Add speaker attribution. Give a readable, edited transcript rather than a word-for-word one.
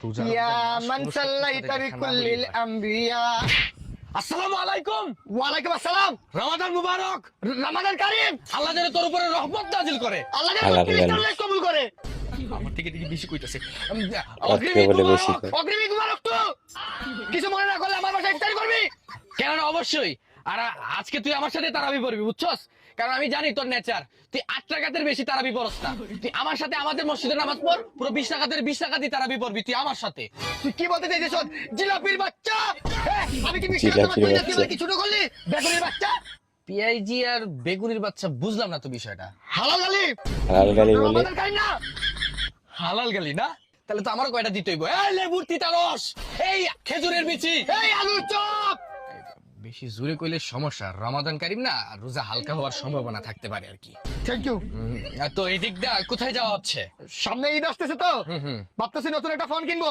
Speaker 1: ইয়া মান সাল্লাইতা বিকুল্লিল আম্বিয়া।
Speaker 2: আসসালামু আলাইকুম।
Speaker 1: ওয়ালাইকুম আসসালাম।
Speaker 2: রমাদান মুবারক।
Speaker 1: রমাদান কারীম।
Speaker 2: আল্লাহ যেন তোর উপরে রহমত নাজিল করে।
Speaker 1: আল্লাহ যেন
Speaker 3: আল্লাহ
Speaker 1: খ্রিস্টানদের কবুল করে।
Speaker 2: আমার থেকে বেশি কইতাছে।
Speaker 3: আজকে বলে বেশি করে।
Speaker 1: অগ্রিম মুবারক তো। কিছু মনে না করলে আমার বাসায় ইফতারি করবি?
Speaker 2: কেন না, অবশ্যই। আর আজকে তুই আমার সাথে তারাবি পড়বি, বুঝছস? কারণ আমি জানি তোর নেচার, তুই 8 রাকাতের বেশি তারাবি পড়স না। তুই আমার সাথে আমাদের মসজিদে নামাজ পড়, পুরো 20 রাকাতের 20 রাকাতই তারাবি পড়বি তুই আমার সাথে।
Speaker 1: তুই কি বলতে চাইছিস? জিলাপির বাচ্চা। আমি কি
Speaker 3: জিলাপির বাচ্চা।
Speaker 1: কি ছোট করলি? বেগুনের বাচ্চা।
Speaker 2: পিআইজি আর বেগুনির বাচ্চা, বুঝলাম না তো বিষয়টা।
Speaker 1: হালাল গালি।
Speaker 3: হালাল গালি বলে
Speaker 1: রমাদান কারীম না।
Speaker 2: হালাল গালি না? তাহলে তো আমারও কয়টা দিতে হইব। এই লেবুর তিতা রস, এই খেজুরের বিচি।
Speaker 1: এই আলুর চপ।
Speaker 2: বেশি জোরে কইলে সমস্যা। রমাদান কারীম না, রোজা হালকা হওয়ার সম্ভাবনা থাকতে পারে আর কি।
Speaker 1: Thank you.
Speaker 2: তো এই দিকটা কোথায় যাওয়া হচ্ছে?
Speaker 1: সামনে ঈদ আসতেছে তো,
Speaker 2: হুম হুম।
Speaker 1: ভাবতেছি নতুন একটা ফোন কিনবো।